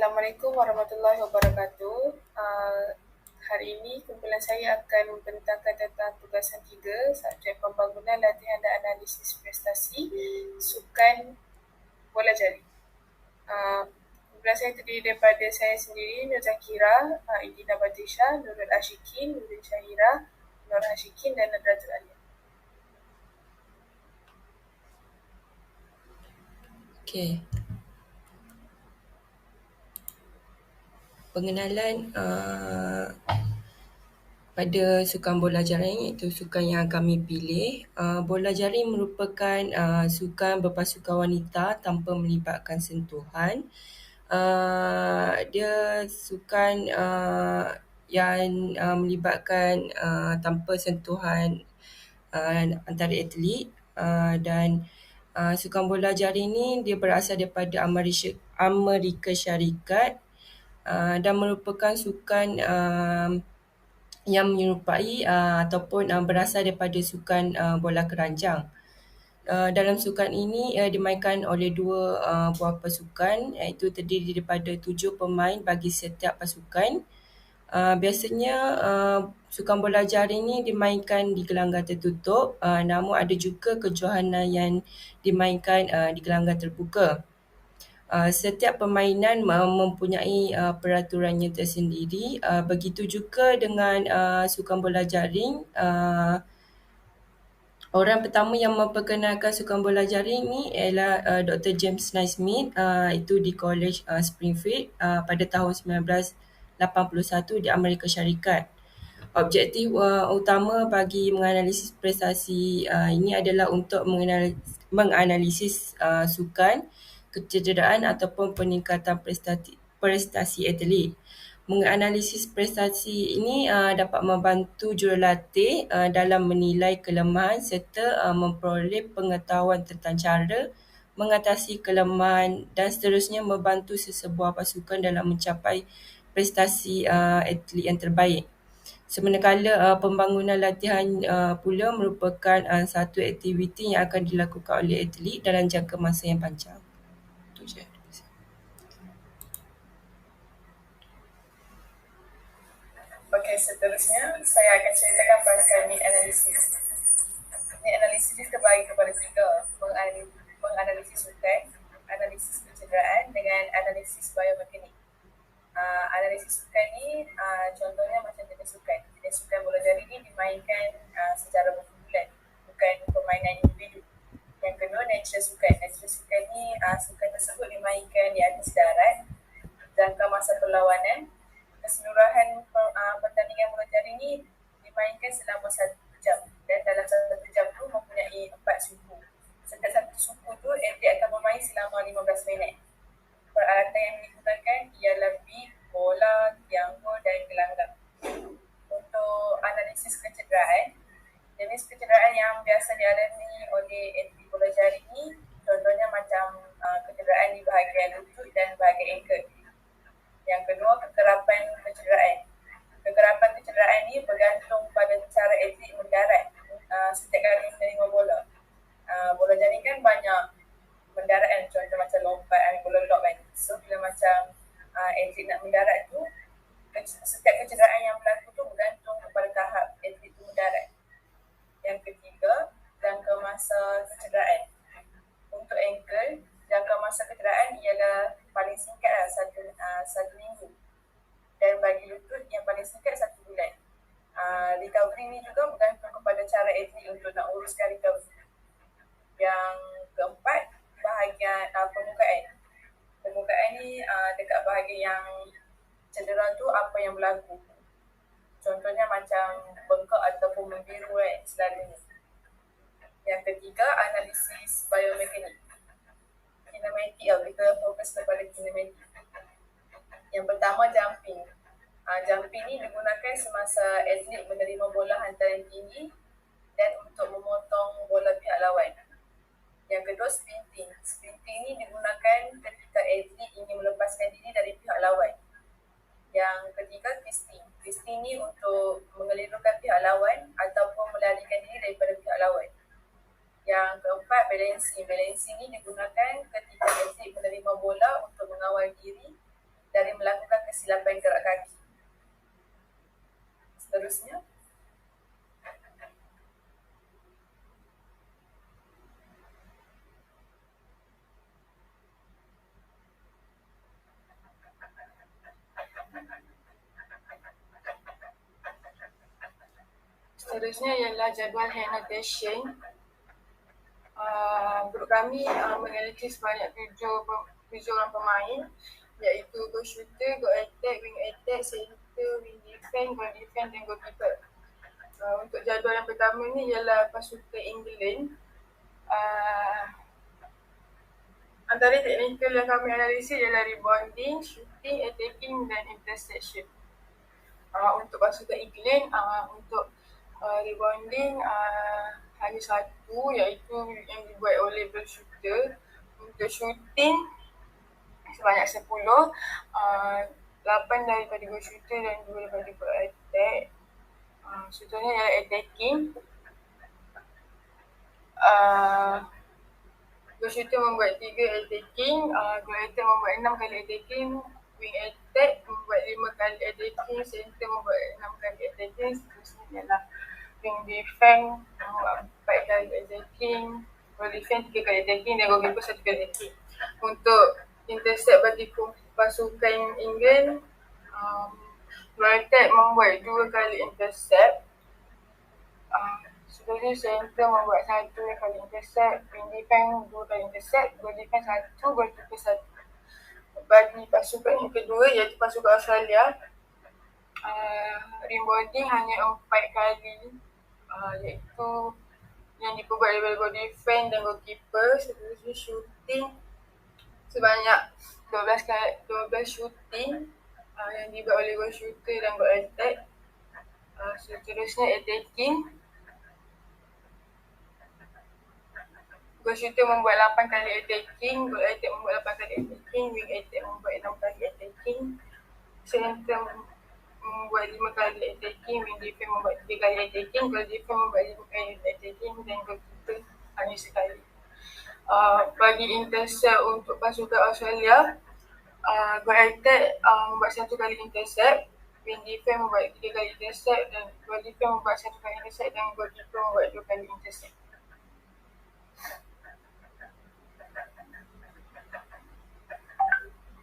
Assalamualaikum warahmatullahi wabarakatuh. Hari ini kumpulan saya akan membentangkan tentang tugasan 3, subjek pembangunan latihan dan analisis prestasi sukan bola jari. Kumpulan saya terdiri daripada saya sendiri, Nur Zakira, Indina Batisha, Nurul Ashikin, Nurul Syahira, Nur Hashikin dan Nadratul Alia. Okey. Pengenalan pada sukan bola jaring, iaitu sukan yang kami pilih. Bola jaring merupakan sukan berpasukan wanita tanpa melibatkan sentuhan. Dia sukan yang melibatkan tanpa sentuhan antara atlet, dan sukan bola jaring ni dia berasal daripada Amerika Syarikat, dan merupakan sukan yang menyerupai ataupun berasal daripada sukan bola keranjang. Dalam sukan ini dimainkan oleh dua buah pasukan, iaitu terdiri daripada 7 pemain bagi setiap pasukan. Biasanya sukan bola jaring ni dimainkan di gelanggang tertutup, namun ada juga kejohanan yang dimainkan di gelanggang terbuka. Setiap permainan mempunyai peraturannya tersendiri. Begitu juga dengan sukan bola jaring. Orang pertama yang memperkenalkan sukan bola jaring ni ialah Dr. James Naismith, itu di College Springfield pada tahun 1981 di Amerika Syarikat. Objektif utama bagi menganalisis prestasi ini adalah untuk menganalisis sukan, kecederaan ataupun peningkatan prestasi atlet. Menganalisis prestasi ini dapat membantu jurulatih dalam menilai kelemahan serta memperoleh pengetahuan tentang cara mengatasi kelemahan dan seterusnya membantu sesebuah pasukan dalam mencapai prestasi atlet yang terbaik. Semanakala pembangunan latihan pula merupakan satu aktiviti yang akan dilakukan oleh atlet dalam jangka masa yang panjang. Itu je. Okey, seterusnya saya akan ceritakan pasal need analysis. Need analysis ni terbagi kepada 3, menganalisis sukan, analisis kecederaan dengan analisis biomekanik. Analisis sukan ni contohnya macam jenis sukan. Jenis sukan bola jari ni dimainkan secara berkumpulan, bukan permainan individu. Yang kedua, nature sukan. Nature sukan ni sukan tersebut dimainkan di atas darat. Jangka masa perlawanan, keseluruhan pertandingan bola jari ni dimainkan selama 1 jam, dan dalam 1 jam tu mempunyai 4 suku. Setiap satu suku tu atlet akan bermain selama 15 minit. Peralatan yang digunakan ialah bit, bola, tianggo dan gelanggang. Untuk analisis kecederaan, jenis kecederaan yang biasa dialami oleh atlet bola jari ni contohnya macam kecederaan di bahagian lutut dan bahagian ankle. Yang kedua, kekerapan kecederaan. Kekerapan kecederaan ni bergantung pada cara atlet mendarat setiap kali menerima bola. Bola jari kan banyak mendarat kan, contoh macam lompat, bola lob kan. So bila macam atlet nak mendarat tu, setiap kecederaan yang berlaku tu bergantung kepada tahap atlet tu mendarat. Yang ketiga, jangka masa kecederaan. Untuk ankle, jangka masa kecederaan ialah paling singkat lah, satu minggu. Dan bagi lutut yang paling singkat 1 bulan. Recovery ni juga bergantung kepada cara atlet untuk nak uruskan recovery. Yang keempat, bahagian permukaan. Permukaan ni dekat bahagian yang cedera tu apa yang berlaku. Contohnya macam bengkak ataupun membiru kan, selalunya. Yang ketiga, analisis biomekanik. Kinematik lah, kita fokus kepada kinematik. Yang pertama, jumping. Jumping ni digunakan semasa atlet menerima bola hantaran tinggi dan untuk memotong bola pihak lawan. Yang kedua, sprinting. Sprinting ni digunakan ketika atlet ingin melepaskan diri dari pihak lawan. Yang ketiga, twisting. Twisting ni untuk mengelirukan pihak lawan ataupun melarikan diri daripada pihak lawan. Yang keempat, balancing. Balancing ni digunakan ketika atlet menerima bola untuk mengawal diri dari melakukan kesilapan gerak kaki. Seterusnya, ialah jadual hand notation. Grup kami memiliki sebanyak 7 orang pemain, iaitu goal shooter, goal attack, wing attack, center, wing defense, goal defense dan goalkeeper. Untuk jadual yang pertama ni ialah pasukan England. Antara teknikal yang kami analisis ialah rebounding, shooting, attacking dan interception. Untuk pasukan England, untuk rebounding hanya satu, iaitu yang dibuat oleh goal shooter. Untuk shooting sebanyak 10, 8 daripada goal shooter dan 2 daripada goal attack. Contohnya ialah attacking. Goal shooter membuat 3 attacking, goal attack membuat 6 kali attacking, wing attack membuat 5 kali attacking, center membuat 6 kali attacking. Seterusnya ialah wing defense membuat 4 kali attacking, goal defense 3 kali attacking dan goalkeeper 1 kali attacking. Untuk intercept bagi pasukan England, goal attack membuat 2 kali intercept, seterusnya center membuat 1 kali intercept, wing defense 2 kali intercept, goal defense 1, goalkeeper 1. Bagi pasukan yang kedua, iaitu pasukan Australia, rebounding hanya 4 kali, iaitu yang diperbuat daripada goal defense dan goalkeeper. Seterusnya shooting sebanyak 12 shooting yang dibuat oleh goal shooter dan goal attack. Seterusnya attacking, goal shooter membuat 8 kali attacking, goal attack membuat 8 kali attacking, wing attack membuat 6 kali attacking, center membuat 5 kali attacking, wing defense membuat 3 kali attacking, goal defense membuat 5 kali attacking dan goalkeeper hanya sekali. Bagi intercept untuk pasukan Australia, goal attack membuat 1 kali intercept, wing defense membuat 3 kali intercept dan goal defense membuat 1 kali intercept dan goalkeeper membuat 2 kali intercept.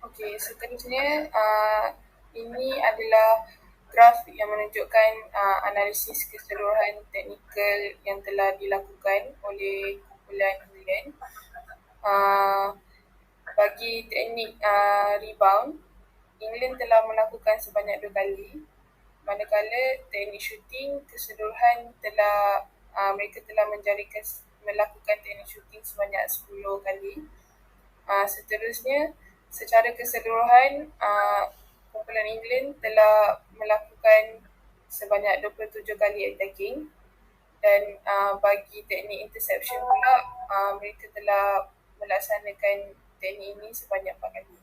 Okey, seterusnya ini adalah grafik yang menunjukkan analisis keseluruhan teknikal yang telah dilakukan oleh kumpulan England. Bagi teknik rebound, England telah melakukan sebanyak 2 kali, manakala teknik shooting keseluruhan mereka telah melakukan teknik shooting sebanyak 10 kali. Seterusnya, secara keseluruhan, kumpulan England telah melakukan sebanyak 27 kali attacking dan bagi teknik interception pula, mereka telah melaksanakan teknik ini sebanyak 4 kali.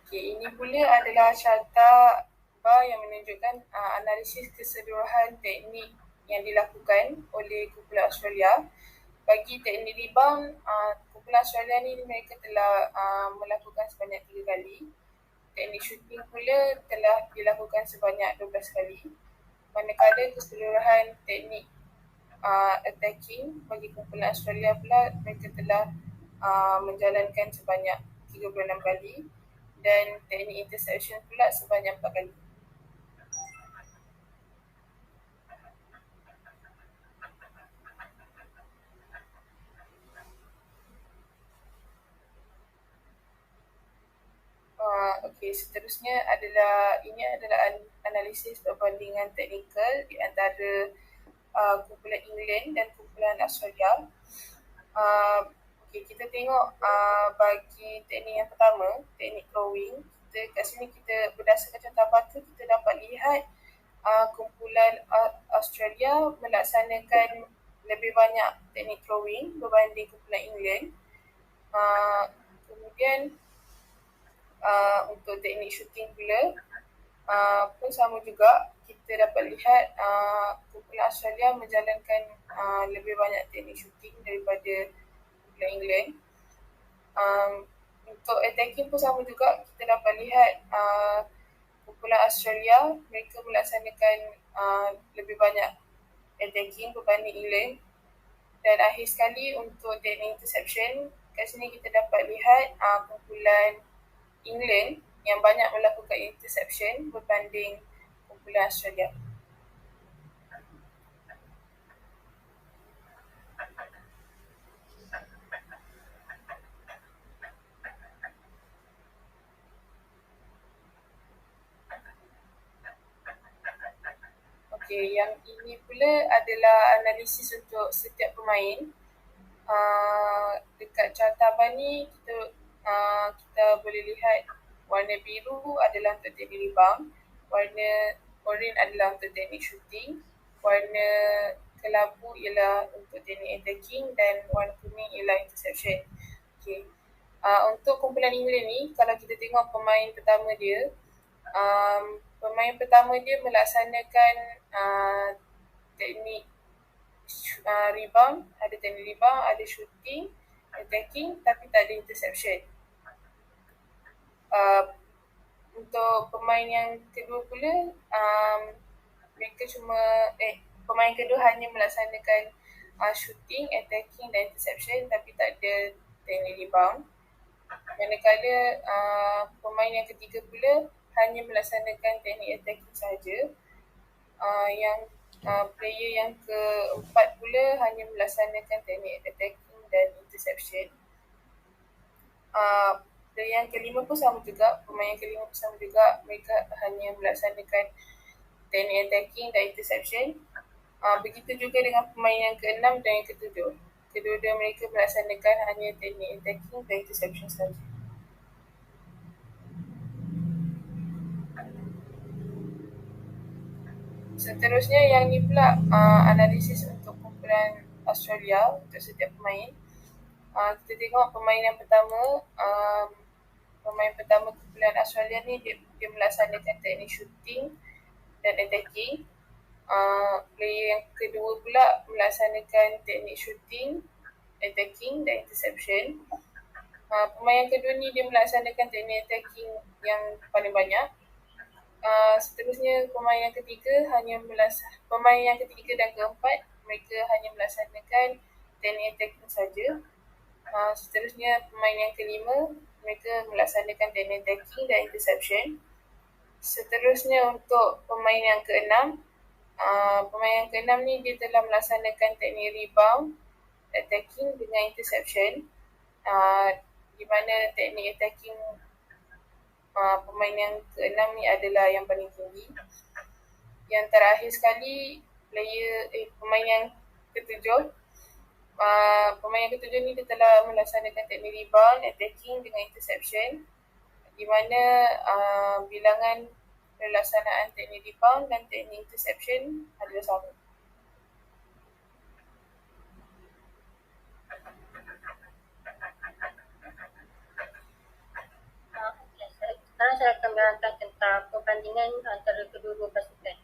Okey, ini pula adalah carta bar yang menunjukkan analisis keseluruhan teknik yang dilakukan oleh kumpulan Australia. Bagi teknik rebound, kumpulan Australia ni mereka telah melakukan sebanyak 3 kali. Teknik shooting pula telah dilakukan sebanyak 12 kali. Manakala keseluruhan teknik attacking bagi kumpulan Australia pula mereka telah menjalankan sebanyak 36 kali dan teknik interception pula sebanyak 4 kali. Okey, seterusnya ini adalah analisis perbandingan teknikal di antara kumpulan England dan kumpulan Australia. Okey, kita tengok bagi teknik yang pertama, teknik throwing. Kat sini kita berdasarkan contoh batu, kita dapat lihat kumpulan Australia melaksanakan lebih banyak teknik throwing berbanding kumpulan England. Kemudian untuk teknik shooting pula pun sama juga, kita dapat lihat kumpulan Australia menjalankan lebih banyak teknik shooting daripada kumpulan England. Untuk attacking pun sama juga, kita dapat lihat kumpulan Australia, mereka melaksanakan lebih banyak attacking berbanding England. Dan akhir sekali untuk teknik interception, kat sini kita dapat lihat kumpulan England yang banyak melakukan interception berbanding kumpulan Australia. Okey, yang ini pula adalah analisis untuk setiap pemain. Dekat cartaban ni kita boleh lihat warna biru adalah untuk teknik rebound, warna oranye adalah untuk teknik shooting, warna kelabu ialah untuk teknik attacking dan warna kuning ialah interception. Okay. Untuk kumpulan England ni, kalau kita tengok pemain pertama dia, melaksanakan teknik rebound, ada teknik rebound, ada shooting, attacking, tapi tak ada interception. Untuk pemain yang kedua pula, pemain kedua hanya melaksanakan shooting, attacking dan interception, tapi tak ada teknik rebound. Manakala pemain yang ketiga pula hanya melaksanakan teknik attacking sahaja. Player yang keempat pula hanya melaksanakan teknik attacking dan interception. Player yang kelima pun sama juga, mereka hanya melaksanakan teknik attacking dan interception. Begitu juga dengan pemain yang keenam dan yang ketujuh. Kedua-dua mereka melaksanakan hanya teknik attacking dan interception sahaja. Seterusnya yang ni pula analisis untuk kumpulan Australia untuk setiap pemain. Kita tengok pemain yang pertama, kumpulan Australia ni dia melaksanakan teknik shooting dan attacking. Player yang kedua pula melaksanakan teknik shooting, attacking dan interception. Pemain yang kedua ni dia melaksanakan teknik attacking yang paling banyak. Seterusnya pemain yang ketiga dan keempat mereka hanya melaksanakan teknik attacking saja. Seterusnya pemain yang kelima mereka melaksanakan teknik attacking dan interception. Seterusnya untuk pemain yang keenam ni dia telah melaksanakan teknik rebound, attacking dengan interception, di mana teknik attacking pemain yang keenam ni adalah yang paling tinggi. Yang terakhir sekali pemain yang ketujuh ni dia telah melaksanakan teknik rebound, attacking dengan interception, di mana bilangan pelaksanaan teknik rebound dan teknik interception adalah sama. Sekarang saya akan menerangkan tentang perbandingan antara kedua-dua pasukan.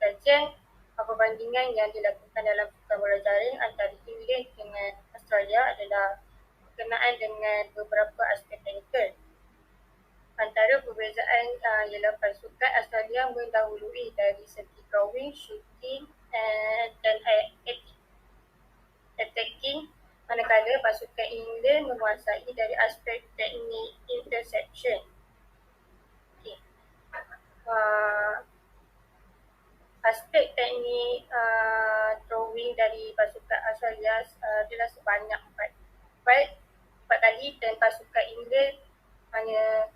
Kajian perbandingan yang dilakukan dalam sukan bola jaring antara England dengan Australia adalah berkenaan dengan beberapa aspek teknikal. Antara perbezaan ialah pasukan Australia mendahului dari segi drawing, shooting dan attacking, manakala pasukan England menguasai dari aspek teknik interception. Aspek teknik drawing dari pasukan Australia adalah sebanyak 4 kali dan pasukan England hanya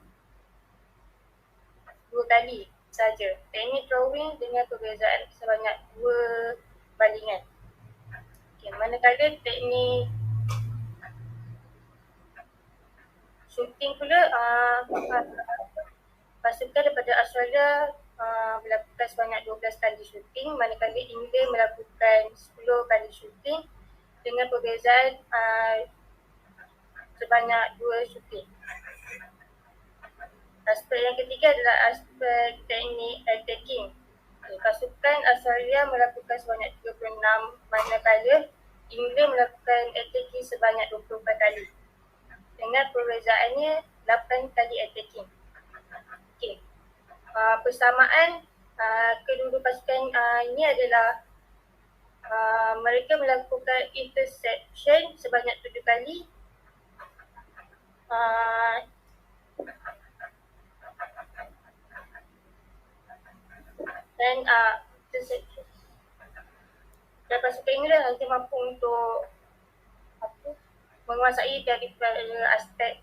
2 kali saja. Teknik drawing dengan perbezaan sebanyak 2 balingan. Manakala teknik shooting pula, pasukan daripada Australia melakukan sebanyak 12 kali shooting, manakala England melakukan 10 kali shooting dengan perbezaan sebanyak 2 shooting. Aspek yang ketiga adalah aspek teknik attacking. Pasukan Australia melakukan sebanyak 36, manakala England melakukan attacking sebanyak 24 kali. dengan perbezaannya 8 kali attacking. Okey. Persamaan kedua-dua pasukan ini adalah mereka melakukan interception sebanyak 7 kali. Dan interception. Dan pasukan inilah hanya mampu untuk menguasai daripada aspek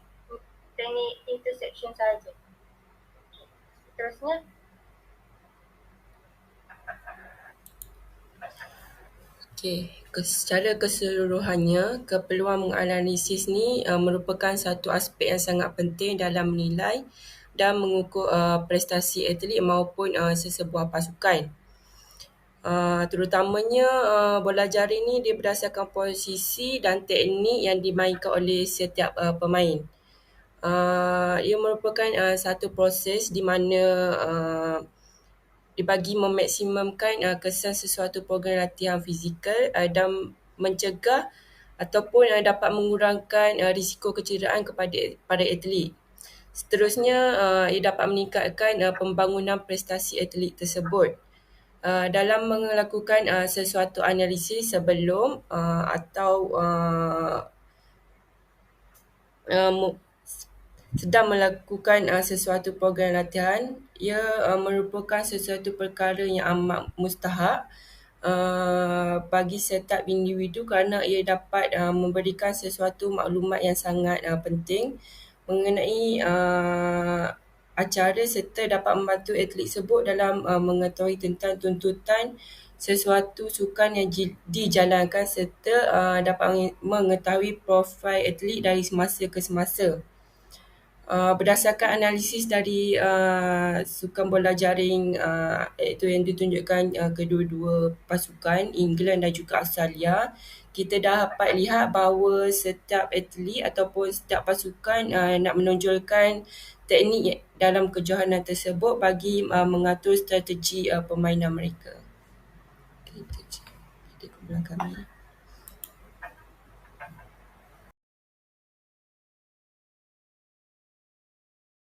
teknik interception sahaja. Seterusnya, secara keseluruhannya, keperluan menganalisis ni merupakan satu aspek yang sangat penting dalam menilai dan mengukur prestasi atlet maupun sesebuah pasukan. Terutamanya bola jaring ni dia berdasarkan posisi dan teknik yang dimainkan oleh setiap pemain. Ia merupakan satu proses di mana dibagi memaksimumkan kesan sesuatu program latihan fizikal dan mencegah ataupun dapat mengurangkan risiko kecederaan kepada para atlet. Seterusnya, ia dapat meningkatkan pembangunan prestasi atlet tersebut. Dalam melakukan sesuatu analisis sebelum atau sedang melakukan sesuatu program latihan, ia merupakan sesuatu perkara yang amat mustahak bagi setiap individu kerana ia dapat memberikan sesuatu maklumat yang sangat penting mengenai acara serta dapat membantu atlet tersebut dalam mengetahui tentang tuntutan sesuatu sukan yang dijalankan serta dapat mengetahui profil atlet dari semasa ke semasa. Berdasarkan analisis dari sukan bola jaring itu yang ditunjukkan kedua-dua pasukan England dan juga Australia, kita dapat lihat bahawa setiap atlet ataupun setiap pasukan nak menonjolkan teknik dalam kejohanan tersebut bagi mengatur strategi permainan mereka. Itu je dari kumpulan kami.